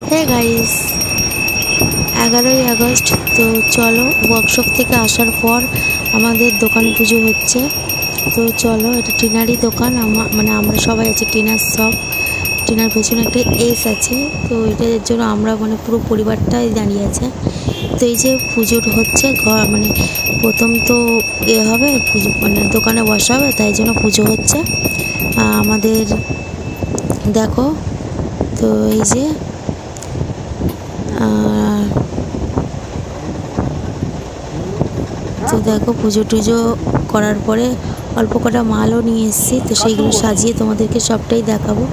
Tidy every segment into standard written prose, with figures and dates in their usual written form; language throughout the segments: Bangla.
Hey guys, 11ই August. তো চলো, ওয়ার্কশপ থেকে আসার পর আমাদের দোকানে পুজো হচ্ছে। তো চলো, এটা টিনারই দোকান। মানে আমরা সবাই আছি টিনার শপ। টিনার পেছনে একটা এস আছে, তো এটার জন্য আমরা মানে পুরো পরিবারটাই দাঁড়িয়ে আছে। তো এই যে পুজোর হচ্ছে ঘর, মানে প্রথম তো হবে পুজো, মানে দোকানে বসা হবে, তাই জন্য পুজো হচ্ছে আমাদের। দেখো, তো এই যে তো দেখো, পুজো টুজো করার পরে অল্প কটা মালও নিয়ে এসেছি, তো সেইগুলো সাজিয়ে তোমাদেরকে সবটাই দেখাবো।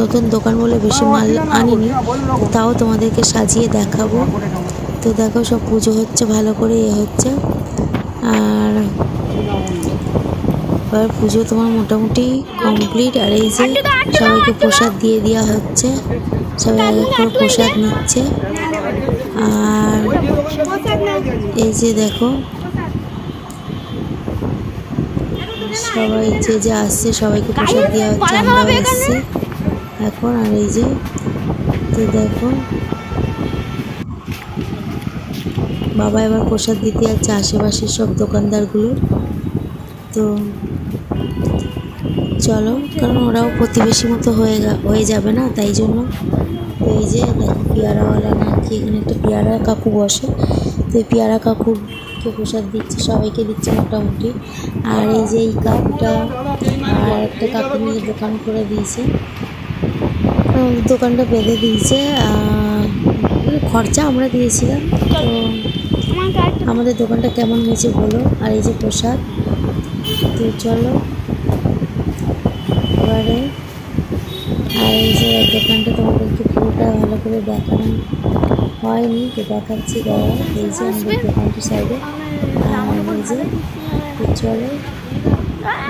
নতুন দোকান বলে বেশি মাল আনিনি, তাও তোমাদেরকে সাজিয়ে দেখাবো। তো দেখো, সব পুজো হচ্ছে, ভালো করে হচ্ছে। আর এবার পুজো তোমার মোটামুটি কমপ্লিট। আর এই যে সবাইকে প্রসাদ দিয়ে দেওয়া হচ্ছে, সবাই এক এক করে প্রসাদ নিচ্ছে। আর এই যে দেখো, সবাই যে আসছে সবাইকে প্রসাদ দেওয়া হচ্ছে, আমরাও এসছি এখন। আর এই যে, তো দেখো বাবা এবার প্রসাদ দিতে যাচ্ছে আশেপাশের সব দোকানদারগুলো। তো চলো, কারণ ওরাও প্রতিবেশী মতো হয়ে যাবে না, তাই জন্য। তো এই যে দেখো, পেয়ারাওয়ালা নাকি এখানে একটা পেয়ারা কাকু বসে, তো এই পেয়ারা কাকুরকে প্রসাদ দিচ্ছে, সবাইকে দিচ্ছে মোটামুটি। আর এই যে এই কাকুটা আর একটা কাকু মিলে দোকান করে দিয়েছে, দোকানটা বেঁধে দিয়েছে। খরচা আমরা দিয়েছিলাম। তো আমাদের দোকানটা কেমন হয়েছে বলো। আর এই যে প্রসাদ। তো চলো এবারে, আর এই যে দোকানটা তোমাদেরকে পুরোটা ভালো করে দেখানো হয়নি, তো দেখাচ্ছি দাঁড়া। এই যে আমাদের দোকানটির সাইডে, আর এই যে চলো।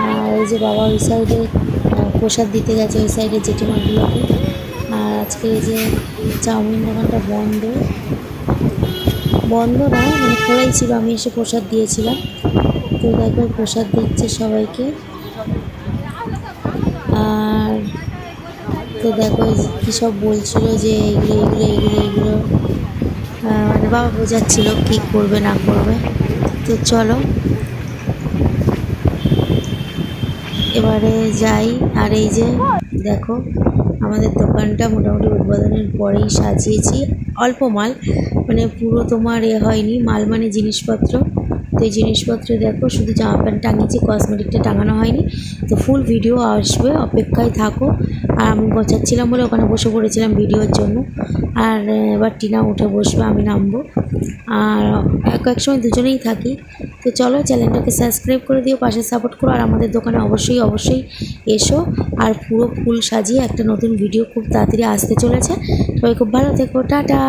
আর এই যে বাবা ওই সাইডে প্রসাদ দিতে গেছে, ওই সাইডে জেঠিমাগুলোকে। আর আজকে এই যে চাউমিন দোকানটা বন্ধ না, মানে খোলাই ছিল, আমি এসে প্রসাদ দিয়েছিলাম। তো দেখো প্রসাদ দিচ্ছে সবাইকে। আর তো দেখো কী সব বলছিল যে এগুলো মানে বাবা বোঝাচ্ছিল কী করবে না করবে। তো চলো এবারে যাই। আর এই যে দেখো, আমাদের দোকানটা মোটামুটি উদ্বোধনের পরেই সাজিয়েছি। অল্প মাল, মানে পুরো তোমার হয়নি মাল, মানে জিনিসপত্র। তো এই জিনিসপত্র দেখো, শুধু জামা প্যান্ট টাঙিয়েছি, কসমেটিকটা টাঙানো হয়নি। তো ফুল ভিডিও আসবে, অপেক্ষায় থাকো। আর আমি গোছাচ্ছিলাম বলে ওখানে বসে পড়েছিলাম ভিডিওর জন্য। আর এবার টিনা উঠে বসবে, আমি নামবো। আর এক সময় দুজনেই থাকি। তো চলো, চ্যানেলটাকে সাবস্ক্রাইব করে দিও, পাশে সাপোর্ট করো। আর আমাদের দোকানে অবশ্যই এসো। আর পুরো ফুল সাজিয়ে একটা নতুন ভিডিও খুব তাড়াতাড়ি আসতে চলেছে। সবাই খুব ভালো থেকো, টাটা।